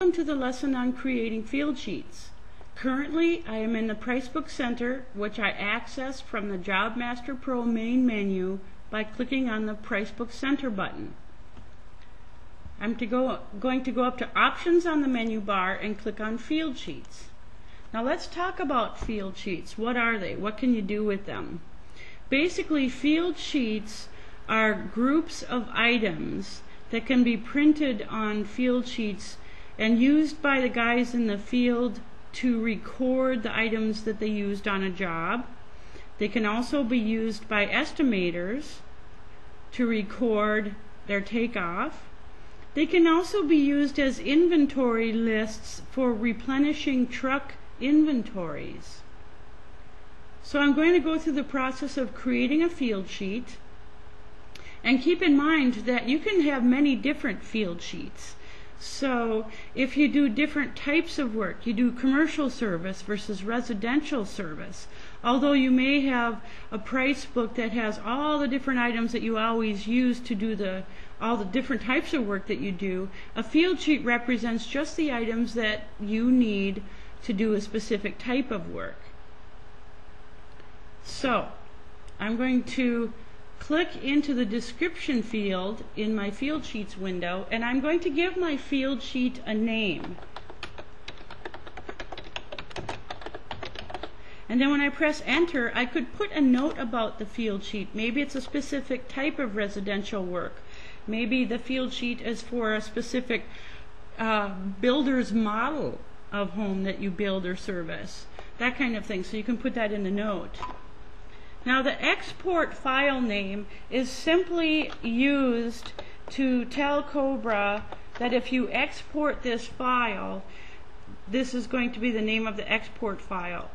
Welcome to the lesson on creating field sheets. Currently, I am in the Pricebook Center, which I access from the JobMaster Pro main menu by clicking on the Pricebook Center button. I'm going to go up to Options on the menu bar and click on Field Sheets. Now let's talk about field sheets. What are they? What can you do with them? Basically, field sheets are groups of items that can be printed on field sheets and used by the guys in the field to record the items that they used on a job. They can also be used by estimators to record their takeoff. They can also be used as inventory lists for replenishing truck inventories. So I'm going to go through the process of creating a field sheet, and keep in mind that you can have many different field sheets. So if you do different types of work, you do commercial service versus residential service, although you may have a price book that has all the different items that you always use to do all the different types of work that you do, a field sheet represents just the items that you need to do a specific type of work. So I'm going to click into the description field in my field sheets window, and I'm going to give my field sheet a name. And then when I press enter, I could put a note about the field sheet. Maybe it's a specific type of residential work. Maybe the field sheet is for a specific builder's model of home that you build or service. That kind of thing. So you can put that in the note. Now the export file name is simply used to tell Cobra that if you export this file, this is going to be the name of the export file.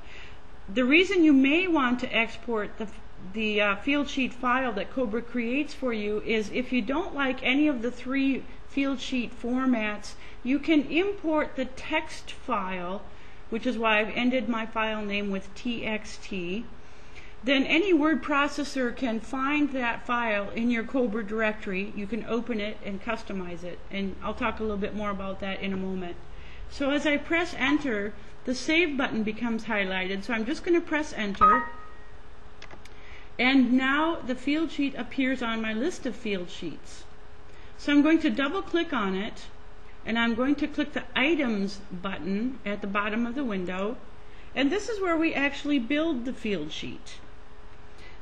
The reason you may want to export the field sheet file that Cobra creates for you is if you don't like any of the three field sheet formats, you can import the text file, which is why I've ended my file name with TXT. Then any word processor can find that file in your Cobra directory. You can open it and customize it, and I'll talk a little bit more about that in a moment. So as I press enter, the save button becomes highlighted, so I'm just going to press enter, and now the field sheet appears on my list of field sheets. So I'm going to double click on it, and I'm going to click the items button at the bottom of the window, and this is where we actually build the field sheet.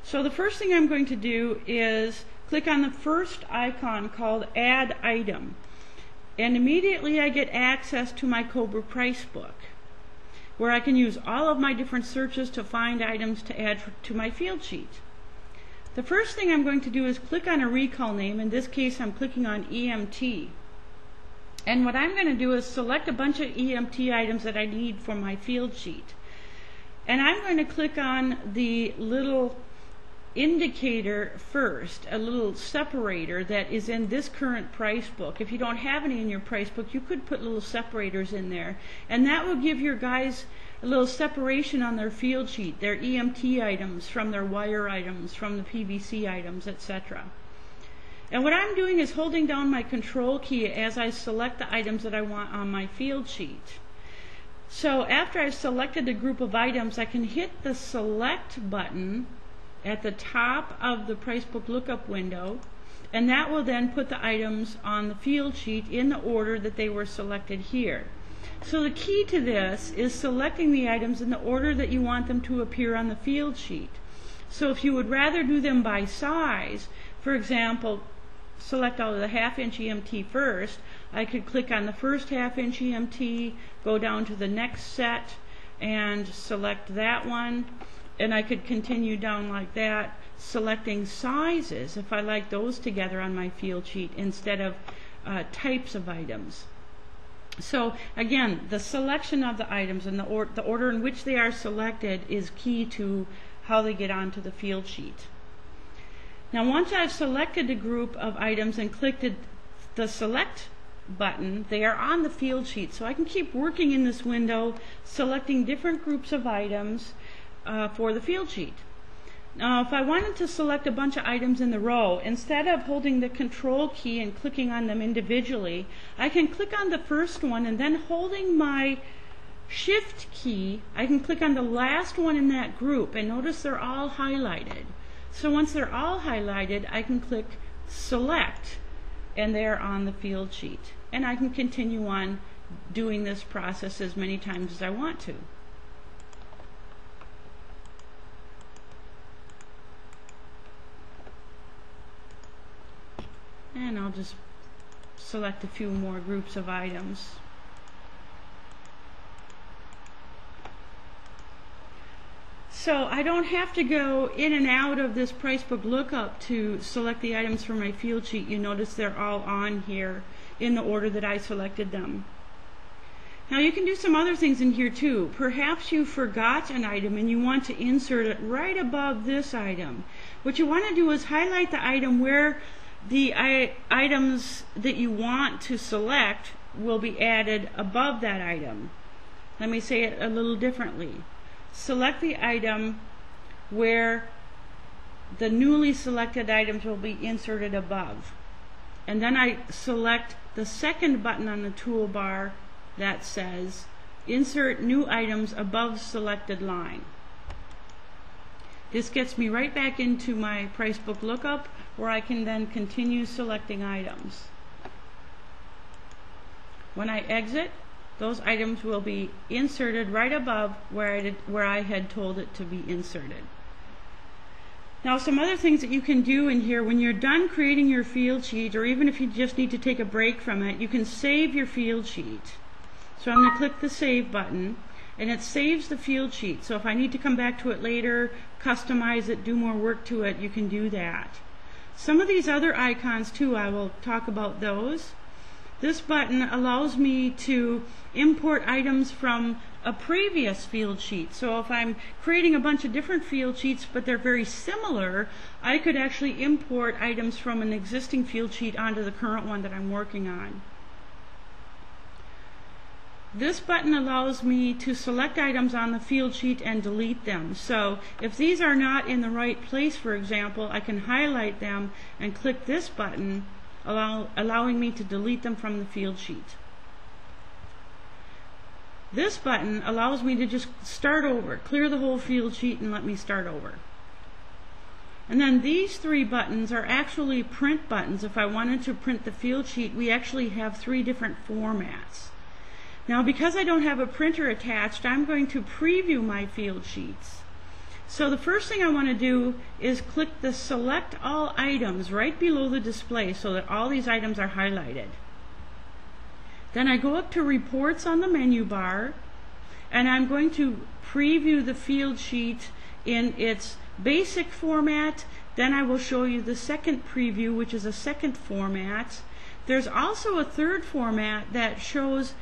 So the first thing I'm going to do is click on the first icon called Add Item, and immediately I get access to my Cobra price book, where I can use all of my different searches to find items to add to my field sheet. The first thing I'm going to do is click on a recall name. In this case, I'm clicking on EMT. And what I'm going to do is select a bunch of EMT items that I need for my field sheet. And I'm going to click on the little indicator first, a little separator that is in this current price book. If you don't have any in your price book, you could put little separators in there, and that will give your guys a little separation on their field sheet, their EMT items from their wire items, from the PVC items, etc. And what I'm doing is holding down my control key as I select the items that I want on my field sheet. So after I've selected a group of items, I can hit the select button at the top of the price book lookup window, and that will then put the items on the field sheet in the order that they were selected here. So the key to this is selecting the items in the order that you want them to appear on the field sheet. So if you would rather do them by size, for example, select all of the half-inch EMT first, I could click on the first half-inch EMT, go down to the next set and select that one, and I could continue down like that, selecting sizes if I like those together on my field sheet instead of types of items. So again, the selection of the items and the order in which they are selected is key to how they get onto the field sheet. Now once I've selected a group of items and clicked the select button, they are on the field sheet, so I can keep working in this window selecting different groups of items for the field sheet. Now, if I wanted to select a bunch of items in the row, instead of holding the control key and clicking on them individually, I can click on the first one and then holding my shift key, I can click on the last one in that group, and notice they're all highlighted. So once they're all highlighted, I can click select, and they're on the field sheet. And I can continue on doing this process as many times as I want to. And I'll just select a few more groups of items. So I don't have to go in and out of this price book lookup to select the items for my field sheet. You notice they're all on here in the order that I selected them. Now you can do some other things in here too. Perhaps you forgot an item and you want to insert it right above this item. What you want to do is highlight the item where the items that you want to select will be added above that item. Let me say it a little differently. Select the item where the newly selected items will be inserted above. And then I select the second button on the toolbar that says Insert New Items Above Selected Line. This gets me right back into my price book lookup, where I can then continue selecting items. When I exit, those items will be inserted right above where I had told it to be inserted. Now, some other things that you can do in here, when you're done creating your field sheet, or even if you just need to take a break from it, you can save your field sheet. So I'm going to click the Save button, and it saves the field sheet. So if I need to come back to it later, customize it, do more work to it, you can do that. Some of these other icons too, I will talk about those. This button allows me to import items from a previous field sheet. So if I'm creating a bunch of different field sheets but they're very similar, I could actually import items from an existing field sheet onto the current one that I'm working on. This button allows me to select items on the field sheet and delete them. So if these are not in the right place, for example, I can highlight them and click this button, allowing me to delete them from the field sheet. This button allows me to just start over, clear the whole field sheet and let me start over. And then these three buttons are actually print buttons. If I wanted to print the field sheet, we actually have three different formats. Now, because I don't have a printer attached, I'm going to preview my field sheets. So the first thing I want to do is click the Select All Items right below the display so that all these items are highlighted. Then I go up to Reports on the menu bar, and I'm going to preview the field sheet in its basic format. Then I will show you the second preview, which is a second format. There's also a third format that shows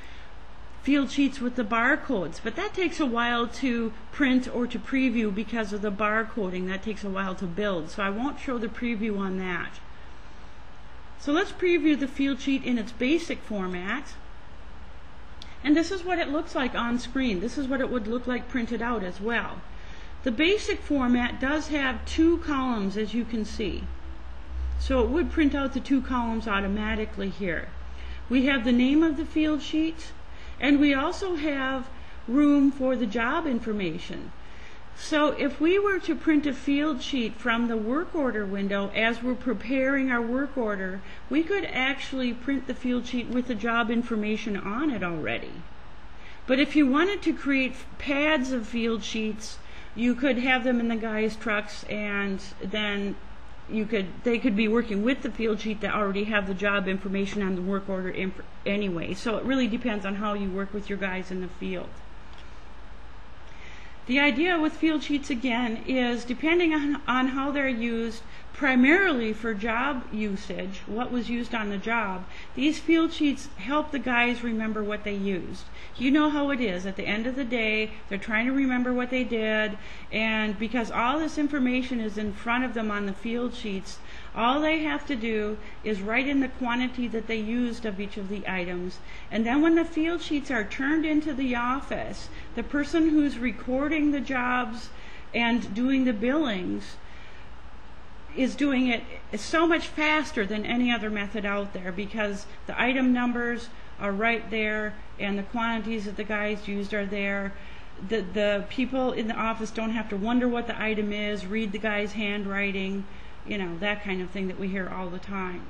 field sheets with the barcodes, but that takes a while to print or to preview because of the barcoding. That takes a while to build, so I won't show the preview on that. So let's preview the field sheet in its basic format, and this is what it looks like on screen. This is what it would look like printed out as well. The basic format does have two columns, as you can see, so it would print out the two columns automatically here. We have the name of the field sheet, and we also have room for the job information. So if we were to print a field sheet from the work order window as we're preparing our work order, we could actually print the field sheet with the job information on it already. But if you wanted to create pads of field sheets, you could have them in the guys' trucks, and then they could be working with the field sheet that already have the job information on the work order anyway. So it really depends on how you work with your guys in the field. The idea with field sheets, again, is depending on how they're used, primarily for job usage, what was used on the job, these field sheets help the guys remember what they used. You know how it is. At the end of the day, they're trying to remember what they did, and because all this information is in front of them on the field sheets, all they have to do is write in the quantity that they used of each of the items, and then when the field sheets are turned into the office, the person who's recording the jobs and doing the billings is doing it so much faster than any other method out there, because the item numbers are right there and the quantities that the guys used are there. The people in the office don't have to wonder what the item is, read the guy's handwriting, you know, that kind of thing that we hear all the time.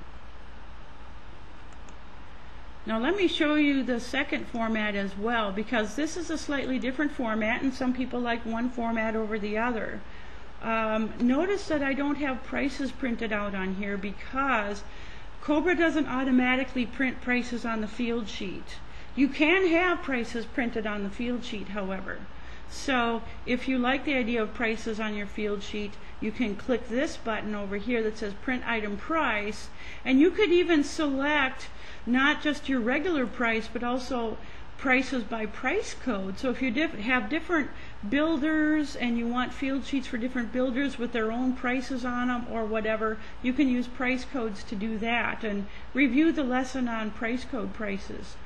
Now let me show you the second format as well, because this is a slightly different format and some people like one format over the other. Notice that I don't have prices printed out on here because Cobra doesn't automatically print prices on the field sheet. You can have prices printed on the field sheet, however. So if you like the idea of prices on your field sheet, you can click this button over here that says print item price, and you could even select not just your regular price but also prices by price code. So if you have different builders and you want field sheets for different builders with their own prices on them or whatever, you can use price codes to do that, and review the lesson on price code prices.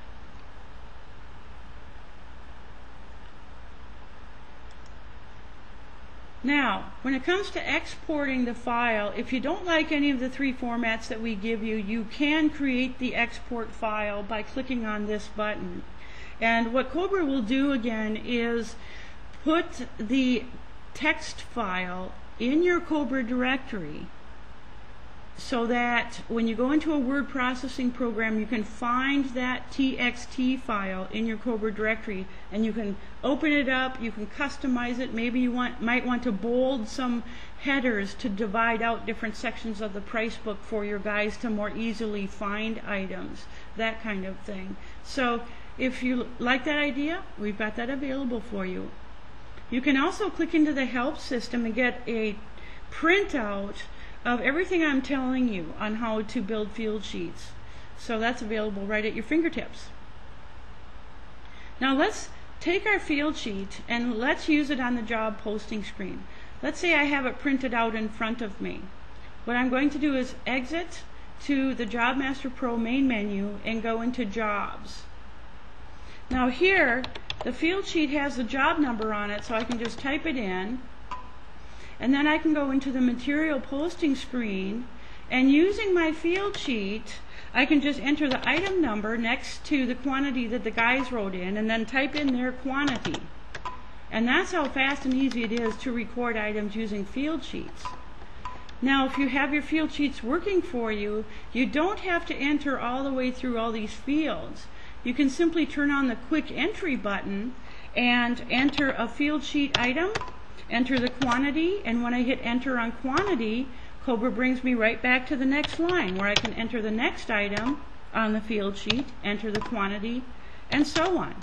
Now, when it comes to exporting the file, if you don't like any of the three formats that we give you, you can create the export file by clicking on this button. And what Cobra will do again is put the text file in your Cobra directory so that when you go into a word processing program, you can find that TXT file in your Cobra directory and you can open it up, you can customize it. Maybe you might want to bold some headers to divide out different sections of the price book for your guys to more easily find items, that kind of thing. So if you like that idea, we've got that available for you. You can also click into the help system and get a printout of everything I'm telling you on how to build field sheets. So that's available right at your fingertips. Now let's take our field sheet and let's use it on the job posting screen. Let's say I have it printed out in front of me. What I'm going to do is exit to the Job Master Pro main menu and go into Jobs. Now here, the field sheet has the job number on it, so I can just type it in. And then I can go into the material posting screen, and using my field sheet, I can just enter the item number next to the quantity that the guys wrote in, and then type in their quantity. And that's how fast and easy it is to record items using field sheets. Now, if you have your field sheets working for you, you don't have to enter all the way through all these fields. You can simply turn on the quick entry button and enter a field sheet item, enter the quantity, and when I hit enter on quantity, Cobra brings me right back to the next line where I can enter the next item on the field sheet, enter the quantity, and so on.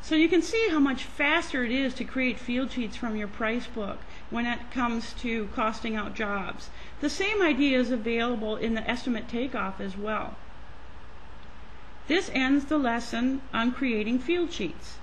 So you can see how much faster it is to create field sheets from your price book when it comes to costing out jobs. The same idea is available in the estimate takeoff as well. This ends the lesson on creating field sheets.